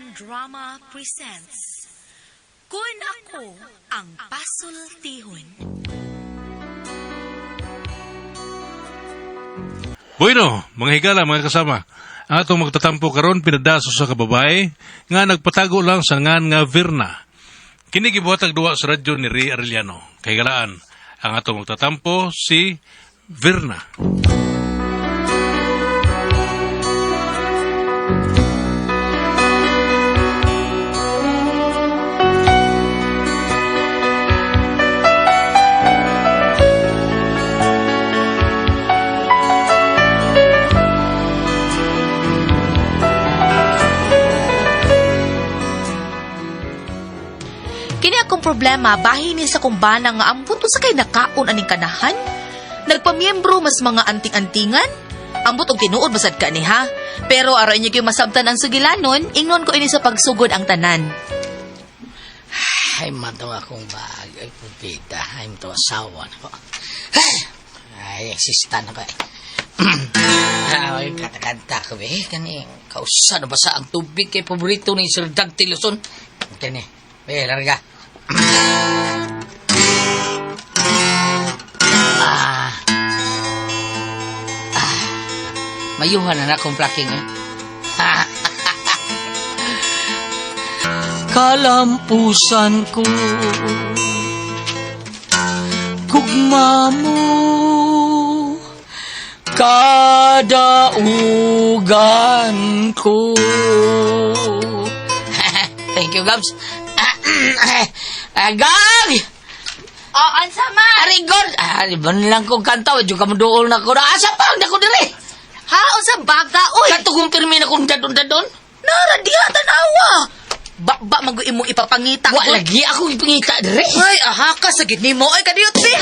Drama presents Kun Ako Ang Pasultihon. Bueno, mga higala, mga kasama, ang atong magtatampo karon pinadaso sa kababae nga nagpatago lang sa ngan nga Virna. Kini gibuhatag duwa sa radyo ni Ray Arellano. Kay galaan, ang atong magtatampo si Virna. Akong problema, bahin ni sa kumbana nga ambot sa kay nakaon aning kanahan. Nagpamiyembro mas mga anting-antingan. Ambot og tinuod masad ka ni ha. Pero aron niyo kayo masabtan ang sugilanon, ingnon ko ini sa pagsugod ang tanan. Ay, matong akong bag. Ay, pupita. Ay, matong asawa na ko. Ay, asistan na ko eh. Ay, kata-kanta ko eh. Kani, kausa na basa ang tubig kay paborito ni Sir Doug Tiluson. Kani, larga. Mayuhan na akong plaking eh. Kalampusan ko, gugma mo, kadaugan ko. Thank you, Gabs. Gag! Oh, ansa man? Arigod! Ban lang kong kanta, wadyo ka maduol na ko. Asa pa, hindi ko dili. Ha, unsa baga, oy? Katugong pirmi na kong dadon-dadon. Nara, diha, tanawa. Ba mag-uwi mong ipapangita ko. Lagi ako ipangita, dire. Ay, aha ka, sagid ni mo. Ay, kadiyot, si.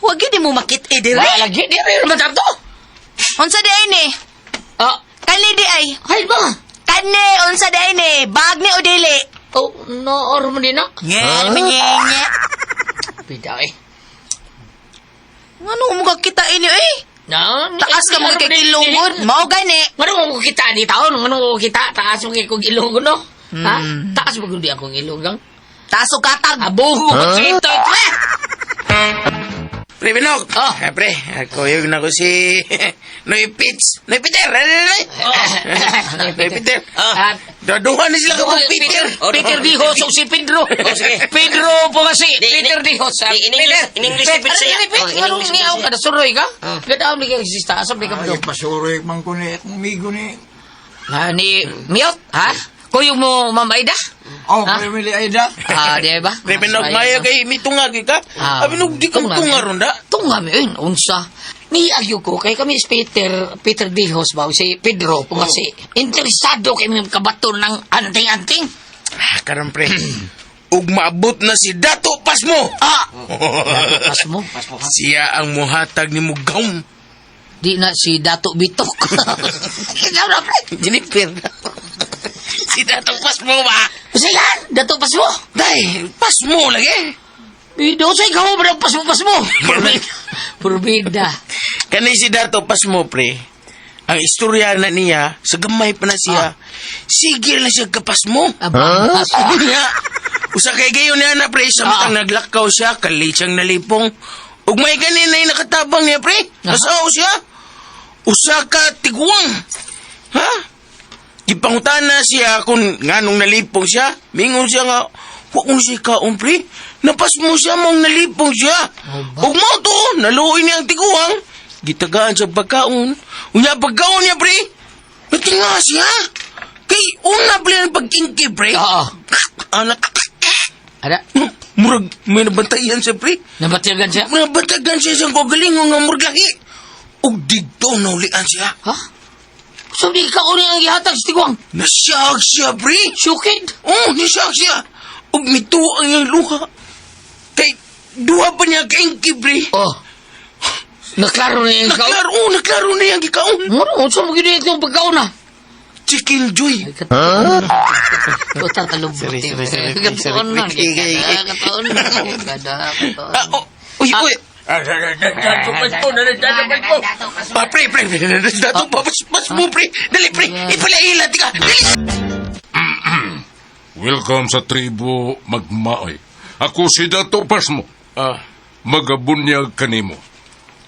Huwag yun mo makit, dire. Lagi, dire, naman to. Unsa di ay ni? Kani di ay. Ay ba? Kani, unsa di ay ni? Bag ni o dili? Oh, no, or mo din na. Nye, nye. Pida eh. Ano mo kita ini eh? No, Taas ka mo kay kilungod. Mao gani. Ano mo kita ni taon? Ano mo kita? Taas mo kay kong ilong no? Ha? Taas mo kundi akong ilong. Taas og katag. Abo mo ito. Pre, Binog. Pre, ako yung ako si Noy Pits. Noy Peter. Noy Peter. Daduhan na sila kapag Peter. Peter Dihos o si Pedro. Pedro po kasi. Peter Dihos. In English, si Pits siya. Anong niyaw ka? Nasuroy ka? Gadaw ni kang sista. Asap ni ka Ay, pasuroy man ko ni akong amigo ni. Ni Miot? Ha? Kuyong mo Mamaida? Oh, pre, Mili Aida. Di ba? Pre, Binog, maya kay mitungag ka. Binog, di ka tungar ronda. Tungam yun, unsa. Ni ayo ko, kay kami is Peter Dihos ba, si Pedro, kung kasi interesado kami kabaton ng anting-anting. Karam, pre. Ug maabot na si Dato Pasmo. Pasmo? Siya ang muhatag ni Mugaw. Di na si Dato Bitok. Ikaw na, pre. Jennifer. Si Dato Pasmo ba? Basta yan, Dato Pasmo. Day, Pasmo lagi. Bido sa ikaw ba ng Pasmo? Purbida. Kani si Dato Pasmo, pre. Ang istorya na niya, sa gamay pa na siya, sige lang siya kapasmo. Pasmo. Niya, usa kay gayon niya na, pre, samtang naglakaw siya, kalitsang nalipong. Ug may ganin na yung nakatabang niya, pre. Nasao siya. Usa ka tiguang. Ha? Gipangutana siya kung nganong nalipong siya. Mingon siya nga, huwag mo siya kaon, pre. Napasmo siya mong nalipong siya. Ug mo to, naluoy niya ang tiguang. Gitagaan siya pagkaon. Unya pagkaon niya, pre. Natinga siya. Kay una pala ang pagkingki, pre. Anak. Ada? Murag, may nabantayan siya, pre. Nabatiyagan siya? Nabatagan siya siyang kagalingon nga murag lahi. Ug dito naulian siya. Ha? Sabi ka ko ang gihatag sa tiguang. Nasyag siya, pre. Syukid? Nasyag siya. Ug mito ang iyang luha. Kay, duha pa niya kaingki, pre. Naklaro na yung ikaw? Naklaro na yung ikaon. Saan mo gina itong pagkaon na? Chicken Joy. Utang kalubot. Sorry. Kataon na. Kataon na. Uy. Pre. Dato pa. Mas mo, pre. Dali, pre. Ipalaila, tika. Dali. Welcome sa tribo Magmaoy. Ako si Dato Pasmo. Magabunyag kanimo.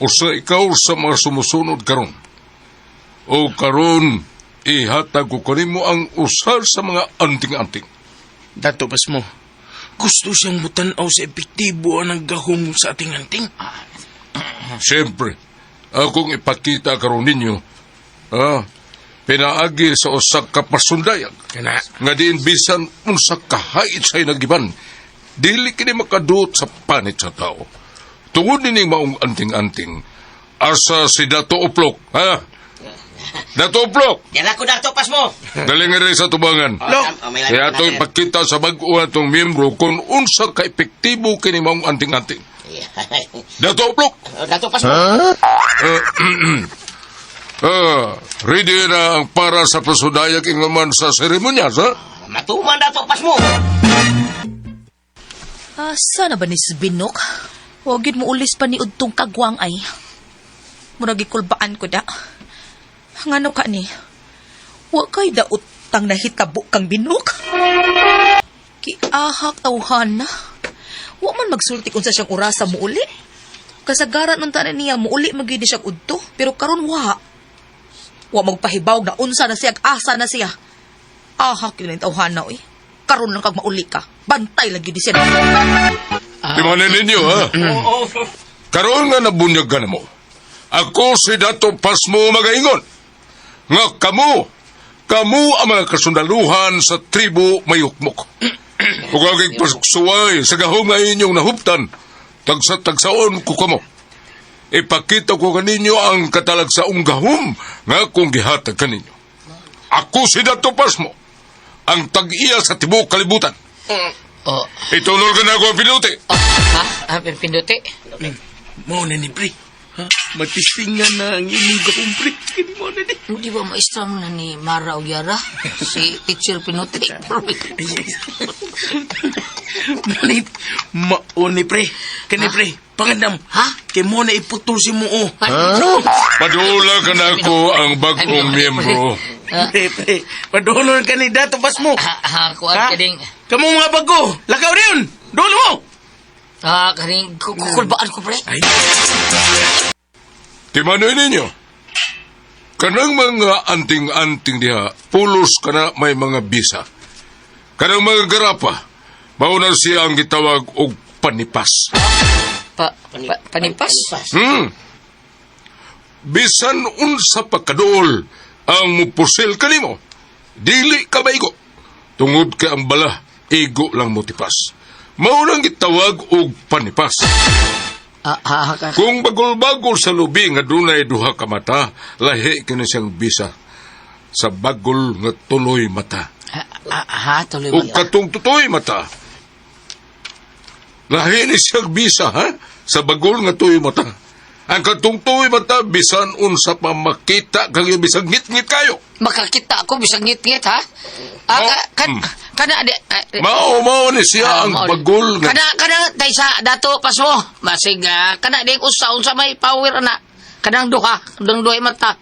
Usa ikaw sa mga sumusunod karon. O karon, ihatag ko kanimo ang usa sa mga anting-anting. Dato pas mo, gusto siyang mutanaw sa epektibo ang gahom sa ating anting. Siyempre, akong ipakita karon ninyo, pinaagi sa usa ka pasundayag. Kana, Nga diin bisan unsa kahait sa'y nagiban, dili kini makadut sa panit sa tao. Tungod nining maong anting-anting, asa si Dato Uplok, Dato Uplok! Yan ako dato pas mo. Dali nga rin sa tubangan. Kaya ito ipakita sa bago atong miyembro kung unsa ka-epektibo kini maong anting-anting. Dato Uplok! Dato pas mo. Ready na ang para sa pasudayag ingaman sa seremonyas, ha? Matuman dato pas mo. Sana ba ni Binok? Huwag yun mo ulis pa ni Udtong Kagwang ay. Murag ikulbaan ko da. Ngano ka ni? Huwag kay da utang nahitabo kang Binok? Kiahak tawhan na. Huwag man magsulti kung sa siyang orasa mo uli. Kasagaran ng tanan niya mo uli magidi siyang udto. Pero karon wa. Huwag magpahibaw na unsa na siya asa na siya. Ahak yun ang tawhan na, karon lang kag mauli ka. Bantay lagi di siya. Timanin ninyo, ha? Karoon nga nabunyag ka na mo. Ako si Dato Pasmo magaingon. Nga kamu ang mga kasundaluhan sa tribo Mayukmok. Kung aging pagsuway sa gahong nga inyong nahuptan, tagsa-tagsaon ko kamo. Ipakita ko kaninyo ang katalagsaong gahom nga kung gihatag kaninyo. Ako si Dato Pasmo, ang tag-iya sa tibok kalibutan. Itunol ka na ako ang pinuti. Pinduti? mo na ni pre. Matistingan na ang inyong gahom pre. Kini mo na ni. Hindi ba maestra mo na ni Mara o Yara? Si Teacher Pinuti? Manit, maon ni pre. Kani pre, pangandam. Kay mo na iputol si mo. Padula ka na ako ang bagong miyembro. Pre, padulon ka ni Dato Pas mo. Kuwan ka ding. Kamu mga bago, lakaw rin. Dulo mo. Karing kukulbaan ko, pre. Timanoy ninyo. Kanang mga anting-anting diha, pulos ka na may mga bisa. Kanang mga garapa, maunan siya ang gitawag og panipas. Panipas? Bisan unsa pagkadool ang mupusil kanimo, dili ka maigo. Tungod ka ang bala, igo lang mo tipas. Maunang gitawag og panipas. Kung bagol-bagol sa lubi nga dunay duha ka mata, lahi kini siyang bisa sa bagol nga tuloy mata. Tuloy O katong tutoy mata. Lahi ni siyang bisa, sa bagol nga tuloy mata. Ang katong tuloy mata, bisan unsa pa makita kayo bisang ngit-ngit kayo. Makakita ako bisang ngit-ngit, ha? Kana Mao ni siya ang bagol nga. Kana tay sa Dato Pasmo. Masig kana ding usaon sa may power na. Kanang duha mata.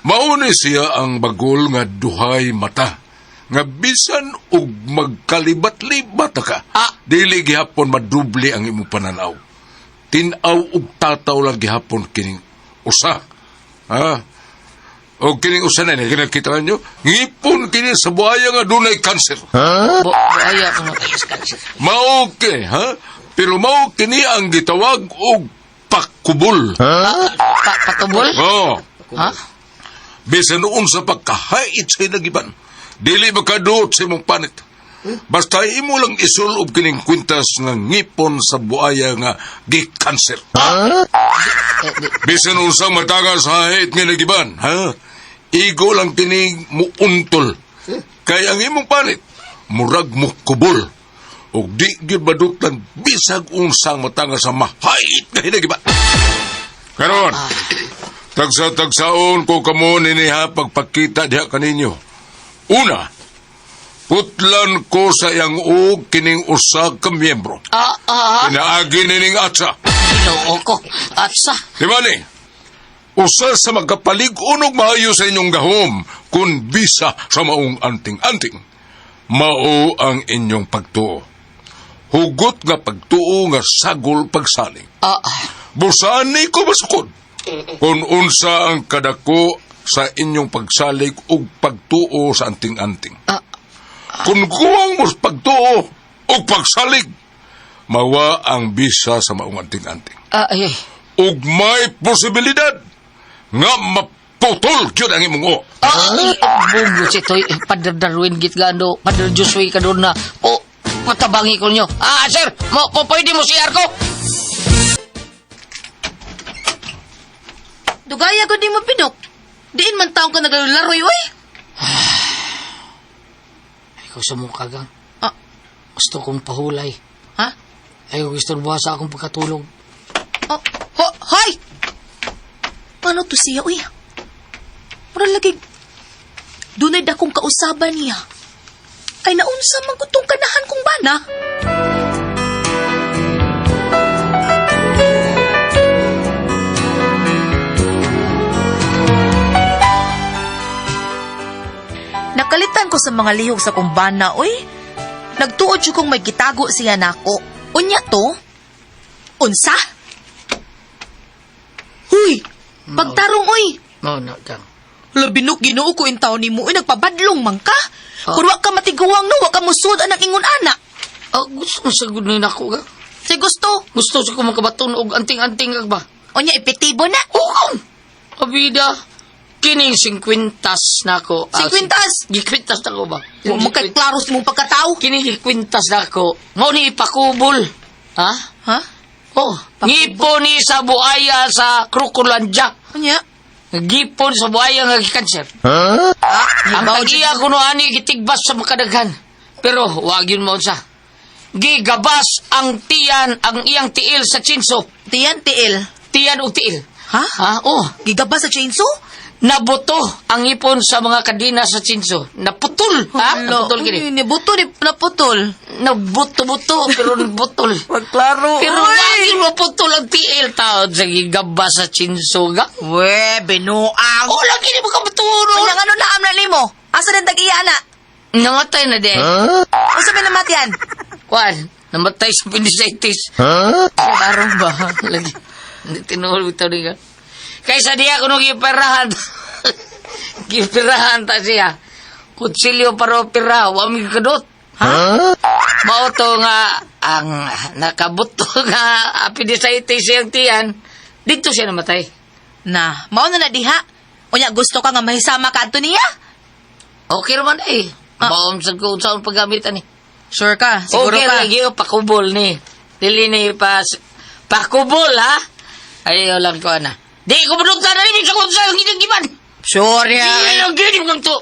Mao ni siya ang bagol nga duhay mata. Nga bisan og magkalibat-libat ka. Dili gihapon madubli ang imong pananaw. Tinaw og tataw lang gihapon kining usa. O kining usa na kinakita nyo, ngipon kini sa buhaya nga dunay kanser. Buhaya ko kanser. Mao pero mao kini ang gitawag og pakubol. Patubol? Bisan noon sa pagkahait sa nagiban, dili makaduot sa imong panit. Basta imo lang isulob kining kwintas nga ngipon sa buaya nga gikanser. Bisan unsang matagas sa hait nga nagiban, igo lang kining muuntol. Kaya ang imong panit, murag mo kubol. O di gyud badutan bisag unsang matangas sa mahait nga hinagiban. Karon, tagsa-tagsaon ko kamo niniha pagpakita diha kaninyo. Una, putlan ko sa iyang kining usa ka miyembro. Pinaagi nining atsa. Ginoo ko, atsa. Dimani, usa sa magkapalig-unog maayo sa inyong gahom kun bisa sa maong anting-anting. Mao ang inyong pagtuo. Hugot nga pagtuo nga sagol pagsalig. Busaan ni ko masukod. Kung unsa ang kadako sa inyong pagsalig ug pagtuo sa anting-anting. Kung kuwang mos pagtuo ug pagsalig, mawa ang bisa sa maong anting-anting. Ug may posibilidad nga maputol gyud ang imong o. Bugos ito, Padre Darwin Gitgando, Padre Joshua ka doon na, matabangi ko nyo. Sir, pwede mo siar ko? Dugaya ko di mo pinok. Diin man taong ka naglalaroy, oy. Ikaw sa mukha gang. Ah. Gusto kong pahulay. Ha? Ayaw gusto buha sa akong pagkatulog. Hoy! Paano to siya, uy? Parang lagi, dunay dakong kausaban niya. Ay naunsa magutong kanahan kong bana. Nakalitan ko sa mga lihok sa kumbana, oy. Nagtuod siya kung may gitago siya nako. Unya to? Unsa? Huy! Pagtarong, oy! Na, gang. Labinok ginoo ko intaw ni mo, nagpabadlong man ka. Kung wa ka matiguang no, wa ka musud ang ingon ana. Gusto mo sagod na ako, gang. Say gusto. Gusto siya kung makabaton og anting-anting kag ba? Unya, epektibo na. Abida, kining 50 na ako. 50? Gikwintas na ko ba? Huwag magkaklaros mong pagkatao. Kining gikwintas na ako. Mo ni ipakubol. Ha? Ha? Ngipo ni sa buaya sa Krokolandia. Unya? Gipon sa buaya nga gikanser. Ang tagiya ko no ani gitigbas sa makadaghan. Pero wag yun mo sa. Gigabas ang tiyan ang iyang tiil sa chinso. Tiyan, tiil. Tiyan o tiil. Ha? Gigaba sa chainsaw? Nabuto ang ipon sa mga kadina sa chinso. Naputol. Naputol kini. Nibuto, naputol. Nabuto-buto pero nabutol. Magklaro. Pero wag maputol ang tiil taon sa gigaba sa chinso ga. We, binuang. Lagi ni makabuturo. Unya, ano na am na limo? Asa din tag-iya na? Namatay na din. Ano sabi namatyan? Kwan, namatay sa appendicitis. Klaro ba? Lagi. Tinuhol ito niya. Kaysa diya ko nung giperahan. Giperahan ta siya. Kutsilyo para opera. Wamig kadot. Mauto nga ang nakabuto nga appendicitis siyang tiyan. Dito siya namatay. Mao na diha. Unya, gusto ka nga mahisama ka ato niya? Okay naman eh. Baom sa kung saan paggamitan eh. Sure ka? Siguro okay, ka? Okay, lagi pakubol ni. Dili ni pakubol ha? Ayaw lang ko na. Di ko manunta na rin sa kung saan ginagiman. Sure ya. Di lang ginim lang to.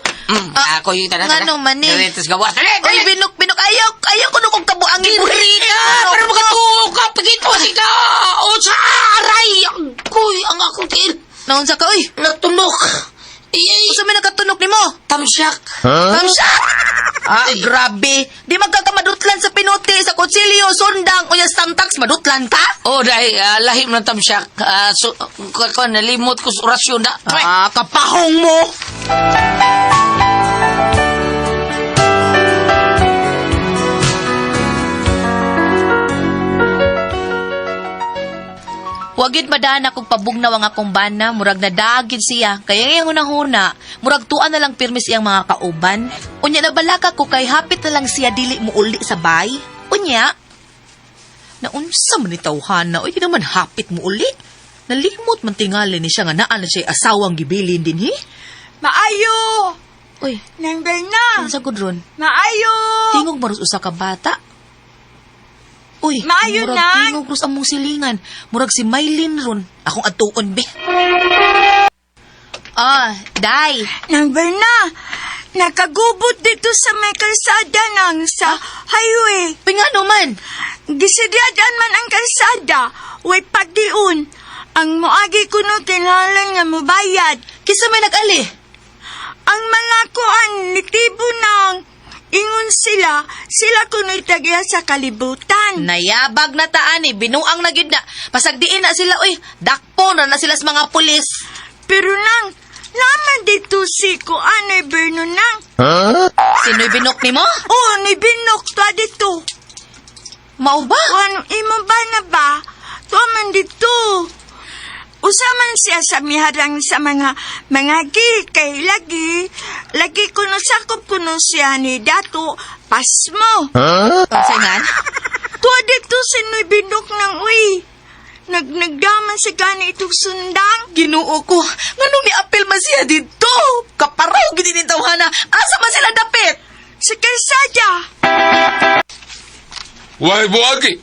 Ako yung tanah. Nga naman eh. Dalitas gawas. Uy, binok. Ayaw ko nung kong tabuangin mo rin. Para makatuwa ka. Pagito si ka. O sa aray. Kuy, ang akong tiil. Naunsa ka, uy? Natunok. Gusto may nakatunok ni mo? Tamsyak. Tamsyak? Grabe. Di magkakamadutlan sa pinuti, sa kutsilyo, sundang, o yung stamtax, madutlan ka? Dahil lahim ng tamsyak. Nalimot ko sa orasyon na. Kapahong mo! Wagid madana kong pabugnaw ang akong bana, murag na dagid siya. Kaya yung unang-una, murag tuan na lang pirmis iyang mga kauban. Unya na balaka ko kay hapit na lang siya dili mo uli sa bay. Unya, naunsa man ni tawhana, uy, di naman hapit mo uli. Nalimot man tingali ni siya nga naan na siya asawang gibilin din, he? Maayo! Uy, Nang Berna! ano sa gudron? Maayo! Tingog marus usa ka bata. Uy, Maayo murag na. tingog rus among silingan. Murag si Maylin ron. Akong atuon, be. Day. Nang Berna! Nakagubot dito sa may kalsada nang sa highway. Uy, nga naman. Gisidyadan man ang kalsada. Way pagdiun. Ang moagi ko no kinahanglan nga mobayad. Kisa may nag-ali. Ang mga kuan nitibo nang ingon sila kuno'y tagya sa kalibutan. Nayabag na taan binuang na gid na. Pasagdiin na sila, uy. Dakpo na sila sa mga pulis. Pero nang, Naman dito si Kuanay Bernunang. Sino'y binok ni mo? Oh, ni Binok to dito. Mao ba? Ano, imo ba na ba? Tuaman dito. Usaman siya sa miharang sa mga kay lagi kuno sakop kuno siya ni Dato Pasmo. Saingan? Tuwa dito sino'y binok ng uy. Nagdaman sa gani itong sundang. Ginoo ko. Nganong ni apel man siya dito? Kaparaw gid ni tawhana. Asa man sila dapit? Sa kalsada. Why buagi?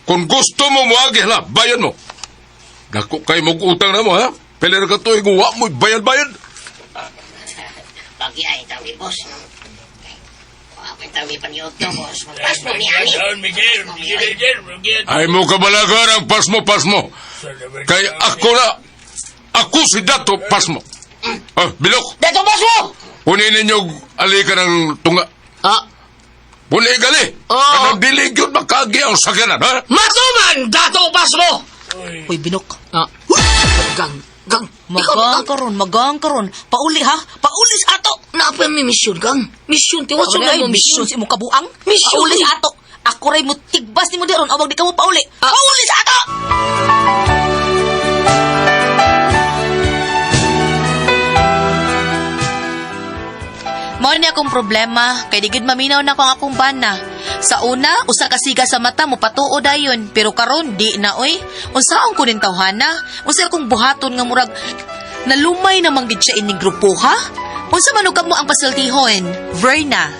Kung gusto mo muagi, hala, bayad mo. Dako kayo mag-utang na mo, ha? Pwede ka to, iguwa mo, bayad-bayad. Pag-iay tawi, boss. Wapin tawi paniyot to, boss. Magpas mo ni Ani. Ay mo kabalagar ang pasmo. Kay ako si Dato Pasmo. Bilok, Dato Pasmo! punin ninyo alika ng tunga. Punin gali. Kanang dilig yun makagi ang sakyanan, ha? Matuman, Dato Pasmo! Uy, binok. Gang. Magang karon. Pauli ha? Pauli sa ato. Napa may misyon, Gang? Misyon, tiwas Wala mo ay misyon misyon. si mo kabuang. Misyon. Pauli sa ato. Ako ray mo tigbas ni mo deron awag di ka mo pauli. Pauli sa ato. Mao ni akong problema kay digid maminaw na ko ang akong bana. Sa una, usa ka siga sa mata mo patuod dayon, pero karon di na oy. Unsaon ko nin tawhana? Unsa akong buhaton nga murag nalumay na manggid siya ining grupo ha? Unsa man ug mo ang pasultihon? Verna.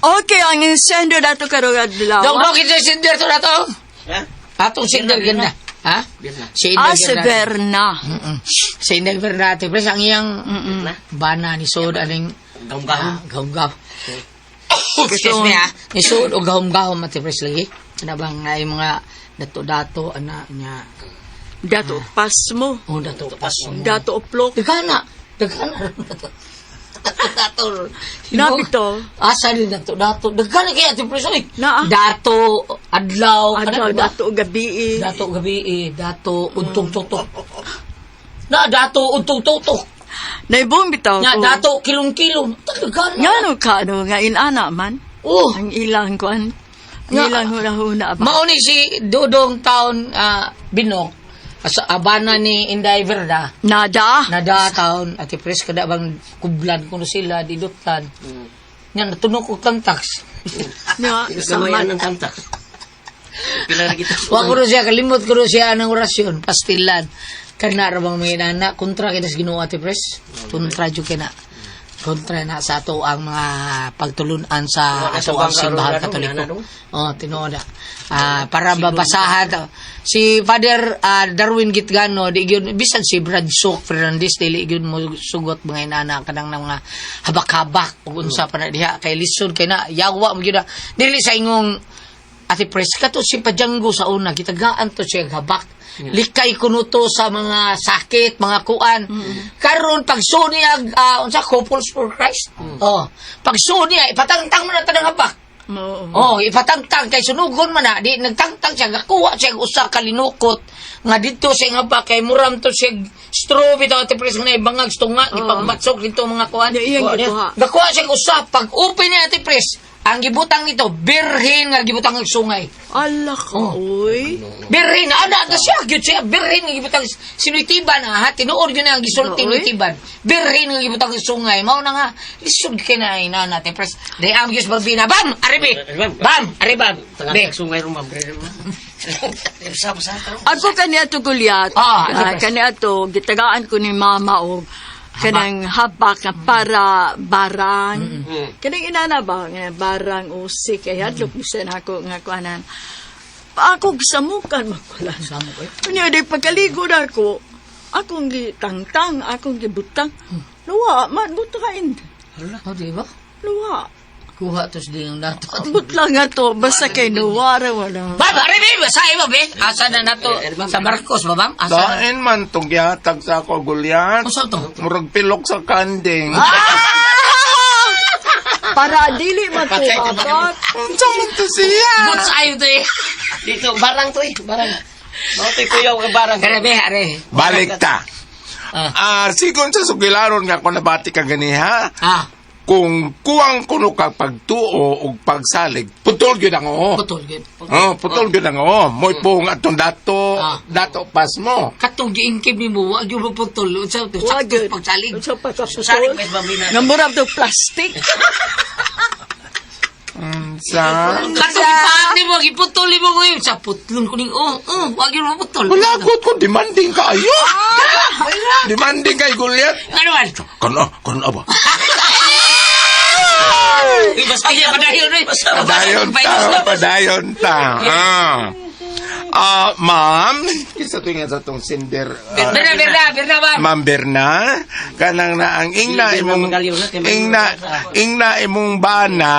Okay, ang insendo dato karong adlaw. Dong, kita sinder to Dato. Ha? Atong sinder ganda. Ha? Si Si Berna. Sinder ganda. Tipres ang iyang bana ni Sod aning Gahum-gahum. gahum-gahum. Excuse me ha. Ni Sod o gahum-gahum matipres lagi. Ano bang ay mga dato-dato ana niya. Dato Pasmo. Oh, Dato Pasmo. Dato Oplok. Dagana. Dato. Nabito. Asa ni Dato. Dagana kaya tipres oy. Naa. Dato adlaw. Adlaw Ano ba? dato gabi. Dato gabi dato untong totok. Na dato untong totok. Naibong bitaw Nya ko. dato kilong-kilong. Talaga na. Ngano ka no nga inana man. Oh, Ang ilang kuan. Ang Nga. ilang huna-huna ba. mauni si Dodong Town Binok. Asa abana ni Inday Verda. Nada. Nada taon at ipres kada bang kublan kuno sila didutlan. Nya natunog og tangtax. Nga Samayan sama. ng tantak. Pila na kita. Wa ko siya kalimot ko siya ng orasyon pastilan. Kana ra bang may nana kontra kita sa Ginoo ati pres. Kontra jud kina. Kontra na sa ato ang mga pagtulunan sa ato ang simbahan Katoliko. Oh, tinuod. Para babasahan si Father Darwin Gitgano di gyud bisan si Brad Sok Fernandez dili gyud mo sugot mga inana kanang mga habak-habak ug unsa pa na diha kay lisod kay na yawa mo gyud dili sa ingong ati pres kato si Pajanggo sa una gitagaan to siya habak likay kuno to sa mga sakit mga kuan karon pag sunyag unsa couples for Christ pag sunya ipatangtang mo na tanang habak. Ipatangtang kay sunugon man na di nagtangtang siya gakuha siya usa ka linukot nga dito siya nga ba kay muram to siya straw bitaw ati pres nga ibangag tunga ipagbatsok dito mga kuan Iyang gikuha. gakuha siya usa pag open ni ati pres ang gibutang nito birhen nga gibutang ng sungay. Allah ka, uy. Birhen ana na siya gyud siya birhen nga gibutang sinuitiban ha tinuod gyud na ang gisulti Uy. tinuitiban birhen nga gibutang ng sungay mao na nga lisod kay na ina natin pres day am gyud barbina bam aribi bam aribam be Tangak sungay rumah. Sa Ako kaniya to gulyat. Kaniya to, gitagaan ko ni mama o kanang habak na para barang. Kanang inana ba nga barang usik kay hadlok ni siya na ako nga kuanan. Ako gisamukan makulan. Samok eh. Kanya di pagkaligo na ako. Akong gitangtang, akong gibutang. Luwa, man butahin. Oh, di ba? Luwa. Kuha tos di yung dato. Butlang nga to, basta kay nuwara wala. Bam, aribi, sa iba, be. Asa na nato? Sa Marcos, ba, bam? Asa na? Daen man tong gihatag sa ako gulyan. Asa to? Murag pilok sa kanding. Para dili matuapat. Saan to siya? Good sa'yo to eh. Dito, barang to eh. Barang. Mga to'y kuyaw ka barang. Aribi, aribi. Balik ta. Sigon sa sugilaron nga kung nabati ka ganiha, kung kuwang kuno ka pagtuo o pagsalig, putol yun ang oo. Putol gid. Putol yun ang oo. Mo'y pong atong dato pas mo. Katong giingkib ni mo, wag yung putol. Unsa to? Wag Sakto yun. pagsalig. Unsa pa ka Salig putol? mas mabina. Nga murag to plastic. Sa... Katong ipati mo, giputol mo ngayon. Sa putlon ko ning, wag yung putol. Wala ko, demanding ka ayo. Demanding kay Goliath. Ano man? Kono ba? Ay, Padayon ta. Ma'am, isa to nga sa tong cinder. Berna, ma'am. Ma'am Berna, kanang na ang ingna imong bana,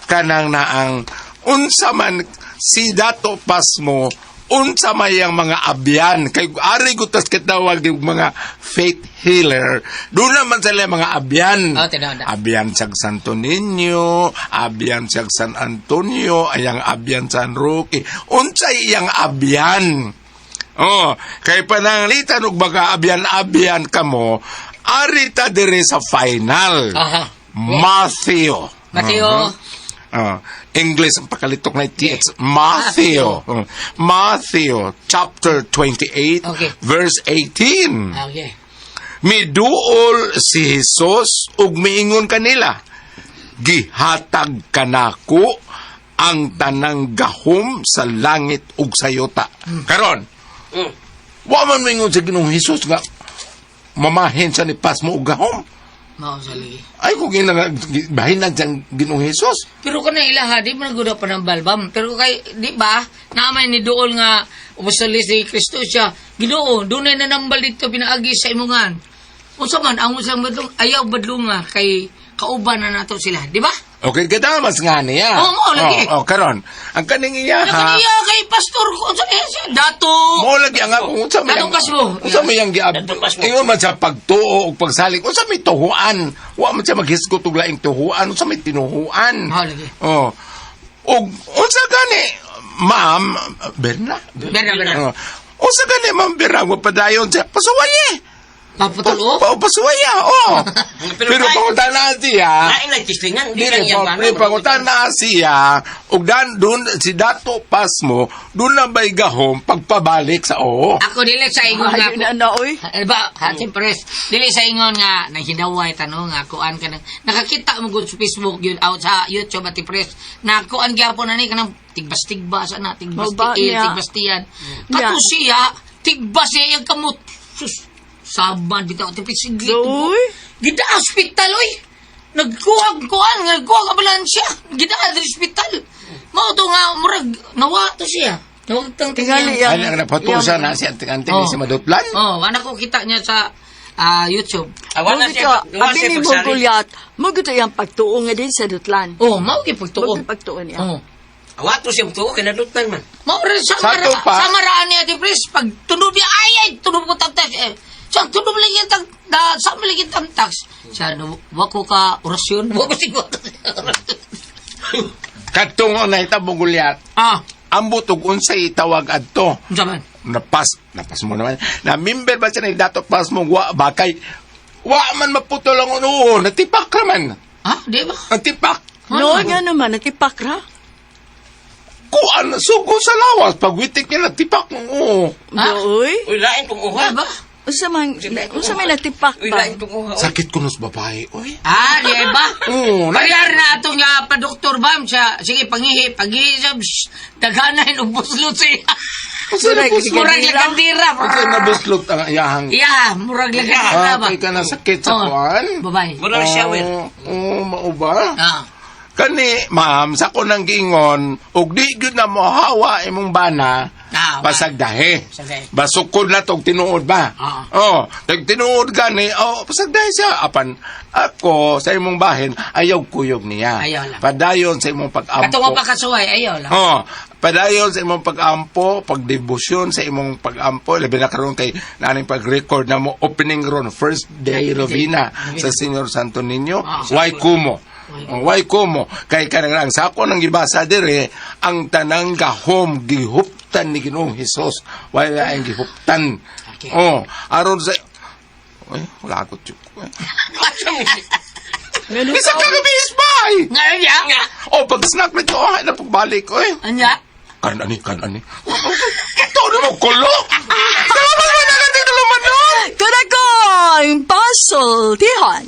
kanang na ang unsa man si Dato Pasmo, unsa may ang mga abyan kay ari gutas kitawag yung mga faith healer doon naman sila mga abyan. Abyan sa Santo Niño, abyan sa San Antonio, ayang abyan sa San Roque, unsay iyang abyan. Kay pananglitan og mga abyan kamo, ari ta dire sa final. Matthew. English ang pakalitok na TH. Matthew chapter 28 verse 18. Miduol si Jesus ug miingon kanila, gihatag kanako ang tanang gahom sa langit ug sa yuta. Karon, wa man moingon sa Ginoong Hesus nga mamahin sa ni Pasmo og gahom. Ay, kung bahin na dyan Ginoong Hesus. Pero kung nailaha, di mo naguda pa ng balbam. Pero kay, di ba, naamay ni dool nga, umasalis ni Kristo siya, Ginoo, doon ay nanambal dito, pinaagi sa imungan. Unsa man, ang usang badlong, ayaw badlunga, kay kauban na nato sila, di ba? Okay, kadamas nga niya. Lagi. Karon, ang kaning iya ha. Nakaniya kay pastor ko, unsa niya siya, dato. Mo lagi ang ako, unsa may Datong Pasmo. Unsa may ang giab. Ingon man sa pagtuo ug pagsalig, unsa may tuhuan. Wa man siya maghisgot og laing tuhuan, unsa may tinuhuan. Lagi. Og unsa gani, Ma'am Berna. Unsa gani, Ma'am Berna, wa padayon siya pasuwaye. Paputulo? Pasuwaya, Pero pangutan na siya. Lain lang kislingan. Di lang yan Pangutan na siya. Ug doon si Dato Pasmo, doon na ba'y gahom pagpabalik sa oo. Ako dili sa ingon nga. Ayun na, oy. Ba, hatin pres. Dili sa ingon nga, nang hinaway tanong nga, kuan ka nakakita mo gud sa Facebook yun, out sa YouTube at pres. Na kuan gyapon na ni kanang tigbas-tigbas na, tigbastian. Kato siya, tigbas siya yung kamot. Sus, saban bitaw ti pisigli. Gida hospital oy. Nagkuhag ambulansya. Gida hospital. Mao to nga murag nawa to siya. Nawagtang tingali yan. Ay, napato siya na si anting-anting si Madutlan. Anak ko kita niya sa YouTube. Awan na siya. Abi ni mo Goliath, mo gito yung pagtuo nga din sa Dutlan. Mao gyud pagtuo. Pagtuo niya. Awato siya tuo kinadutlan man. Mao rin sa maraan niya di pres pag tunog niya ay tunog ko tantas. Siya tunog lang yung sa maligit ang tax. Siya wako ka orasyon. Wako siguro. Katong na hitabo Goliath. Ambot og unsay tawag adto. Jaman. Napas mo naman. Na member ba siya ni Dato Pasmo wa bakay. Wa man maputol ang uno, natipak raman. Di ba? Natipak. No, nga naman, natipak ra. Kuan sugo sa lawas pagwitik niya natipak mo. Uy. Uy, lain pong uha. Ba? Unsa may natipak Uy, ba? lain pong uha. Sakit ko nos babae, oy. Di ba? Nangyari na atong nga pa Dr. Bam siya. Sige, pangihi siya. Daghanan, ubuslot siya. Murag lagandira. Kasi nabuslot ang iyahang. Murag lagandira ba? Kaya ka na sakit sa kuan. Babae. Mura siya, Will. Mauba. Kani, ma'am, sa ko nang giingon, ug di gyud na mohawa imong bana, pasagdahe. Basukod na tog tinuod ba? Tag tinuod gani, pasagdahe siya. Apan, ako, sa imong bahin, ayaw kuyog niya. Ayaw lang. Padayon sa imong pag-ampo. Katungo pa kasuway, ayaw lang. Padayon sa imong pag-ampo, pagdebosyon sa imong pag-ampo, labi na karon kay naning pag-record na mo opening ron, first day Rovina sa Señor Santo Niño, Why kumo? Kay kanang sa ako nang gibasa dire, ang tanang gahom gihuptan ni Ginoong Hesus. Wala ang gihuptan. Aron sa Ay, wala ko tiyok. Ganun Isa ka gabis, bay! Ngayon niya? O, pag-snack na ito, ay, napagbalik ko eh. Anya? Kanani. Ito na mo, kulo! Salamat mo na natin naman nun! Kanakong puzzle tihon.